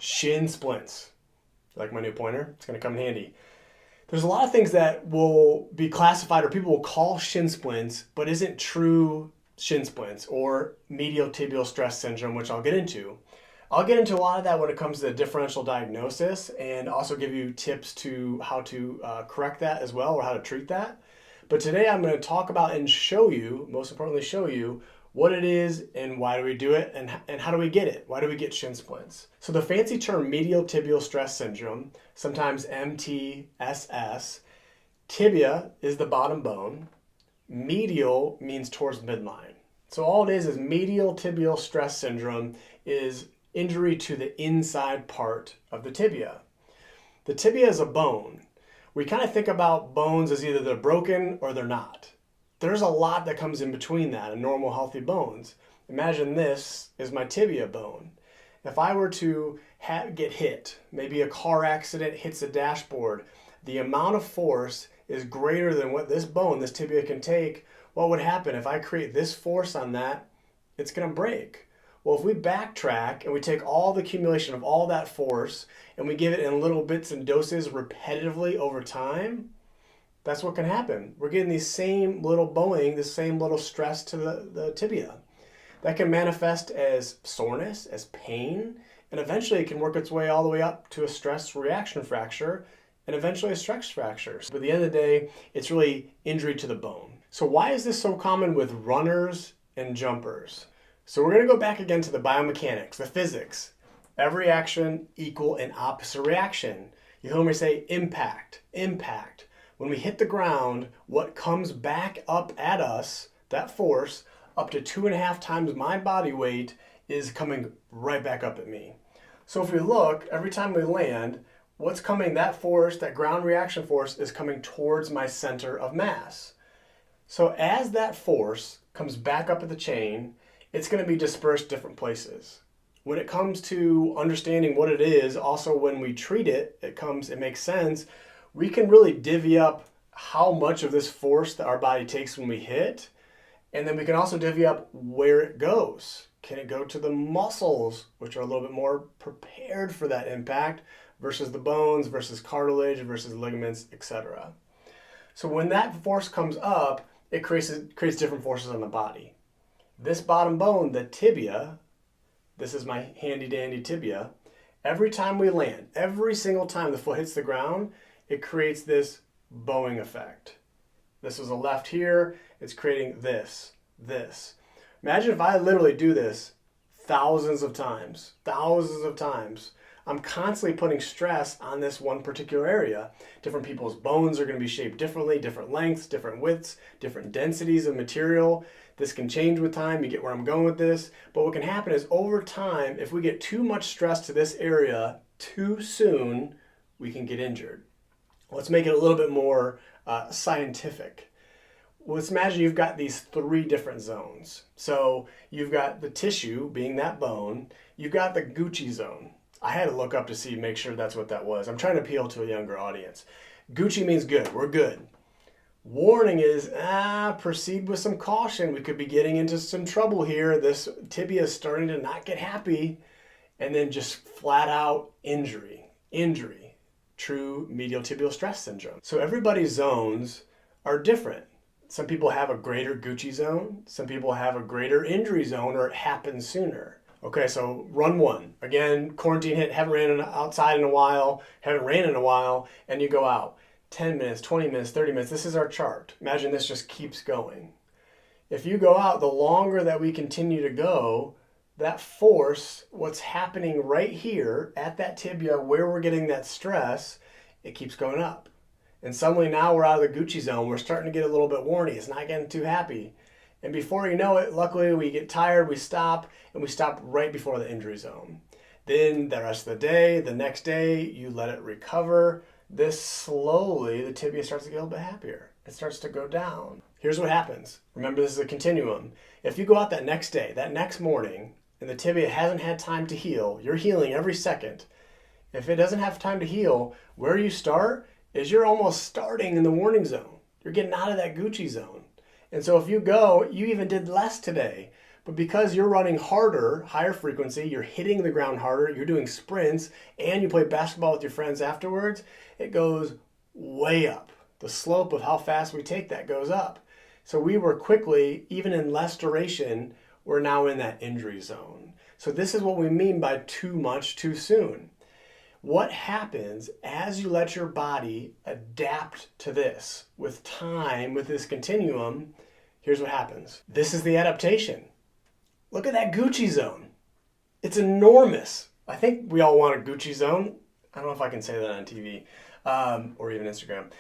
Shin Splints. Like my new pointer, it's going to come in handy. There's a lot of things that will be classified or people will call shin splints, but isn't true shin splints or medial tibial stress syndrome, which I'll get into. I'll get into a lot of that when it comes to the differential diagnosis and also give you tips to how to correct that as well or how to treat that. But today I'm going to talk about and show you, most importantly show you, what it is and why do we do it and how do we get it? Why do we get shin splints? So the fancy term medial tibial stress syndrome, sometimes MTSS, tibia is the bottom bone, medial means towards midline. So all it is medial tibial stress syndrome is injury to the inside part of the tibia. The tibia is a bone. We kind of think about bones as either they're broken or they're not. There's a lot that comes in between that in normal healthy bones. Imagine this is my tibia bone. If I were to get hit, maybe a car accident hits a dashboard, the amount of force is greater than what this bone, this tibia can take. What would happen if I create this force on that? It's going to break. Well, if we backtrack and we take all the accumulation of all that force and we give it in little bits and doses repetitively over time, that's what can happen. We're getting these same little bowing, this same little stress to the tibia. That can manifest as soreness, as pain, and eventually it can work its way all the way up to a stress reaction fracture and eventually a stress fracture. But at the end of the day, it's really injury to the bone. So why is this so common with runners and jumpers? So we're going to go back again to the biomechanics, the physics. Every action equal an opposite reaction. You hear me say impact, impact. When we hit the ground, what comes back up at us, that force, up to 2.5 times my body weight is coming right back up at me. So if we look, every time we land, what's coming, that force, that ground reaction force is coming towards my center of mass. So as that force comes back up at the chain, it's going to be dispersed different places. When it comes to understanding what it is, also when we treat it, it makes sense. We can really divvy up how much of this force that our body takes when we hit, and then we can also divvy up where it goes. Can it go to the muscles, which are a little bit more prepared for that impact, versus the bones, versus cartilage, versus ligaments, etc. So when that force comes up, it creates different forces on the body. This bottom bone, the tibia, this is my handy dandy tibia, every time we land, every single time the foot hits the ground, it creates this bowing effect. This is a left here, it's creating this. Imagine if I literally do this thousands of times. I'm constantly putting stress on this one particular area. Different people's bones are going to be shaped differently, different lengths, different widths, different densities of material. This can change with time, you get where I'm going with this. But what can happen is over time, if we get too much stress to this area too soon, we can get injured. Let's make it a little bit more scientific. Let's imagine you've got these 3 different zones. So you've got the tissue, being that bone. You've got the Gucci zone. I had to look up to make sure that's what that was. I'm trying to appeal to a younger audience. Gucci means good. We're good. Warning is, proceed with some caution. We could be getting into some trouble here. This tibia is starting to not get happy. And then just flat out injury. True medial tibial stress syndrome. So everybody's zones are different. Some people have a greater Gucci zone. Some people have a greater injury zone, or it happens sooner. Okay, so run 1. Again, quarantine hit, haven't ran outside in a while, and you go out. 10 minutes, 20 minutes, 30 minutes. This is our chart. Imagine this just keeps going. If you go out, the longer that we continue to go, that force, what's happening right here at that tibia where we're getting that stress, it keeps going up. And suddenly now we're out of the Gucci zone. We're starting to get a little bit warny. It's not getting too happy. And before you know it, luckily we get tired, we stop, and we stop right before the injury zone. Then the rest of the day, the next day, you let it recover. This slowly, the tibia starts to get a little bit happier. It starts to go down. Here's what happens. Remember, this is a continuum. If you go out that next day, that next morning, and the tibia hasn't had time to heal, you're healing every second. If it doesn't have time to heal, where you start is you're almost starting in the warning zone. You're getting out of that Gucci zone. And so if you go, you even did less today, But because you're running harder, higher frequency, you're hitting the ground harder, you're doing sprints, and you play basketball with your friends afterwards, it goes way up. The slope of how fast we take that goes up. So we were quickly, even in less duration, we're now in that injury zone. So this is what we mean by too much too soon. What happens as you let your body adapt to this with time, with this continuum? Here's what happens. This is the adaptation. Look at that Gucci zone. It's enormous. I think we all want a Gucci zone. I don't know if I can say that on TV or even Instagram.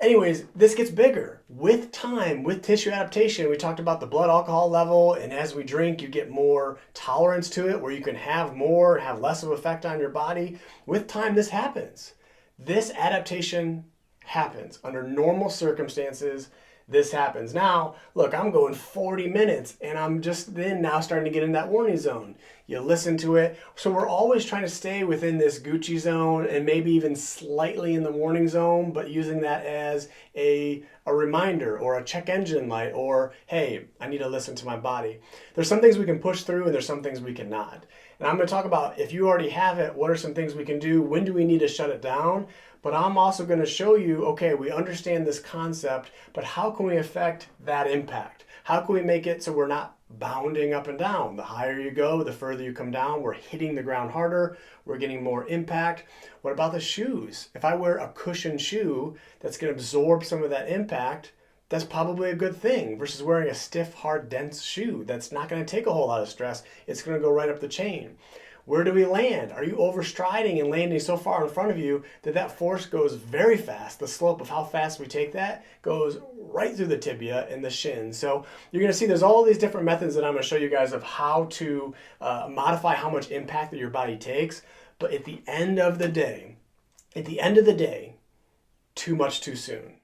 Anyways, this gets bigger with time, with tissue adaptation. We talked about the blood alcohol level, and as we drink, you get more tolerance to it, where you can have more, have less of an effect on your body. With time, this happens. This adaptation happens under normal circumstances. This happens. Now, look, I'm going 40 minutes and I'm just then now starting to get in that warning zone. You listen to it. So we're always trying to stay within this Gucci zone and maybe even slightly in the warning zone, but using that as a reminder or a check engine light or, hey, I need to listen to my body. There's some things we can push through and there's some things we cannot. And I'm going to talk about, if you already have it, what are some things we can do? When do we need to shut it down? But I'm also going to show you, okay, we understand this concept, but how can we affect that impact? How can we make it so we're not bounding up and down? The higher you go, the further you come down. We're hitting the ground harder. We're getting more impact. What about the shoes? If I wear a cushioned shoe that's going to absorb some of that impact, that's probably a good thing versus wearing a stiff, hard, dense shoe that's not going to take a whole lot of stress. It's going to go right up the chain. Where do we land? Are you overstriding and landing so far in front of you that that force goes very fast? The slope of how fast we take that goes right through the tibia and the shin. So you're going to see there's all these different methods that I'm going to show you guys of how to modify how much impact that your body takes. But at the end of the day, too much too soon.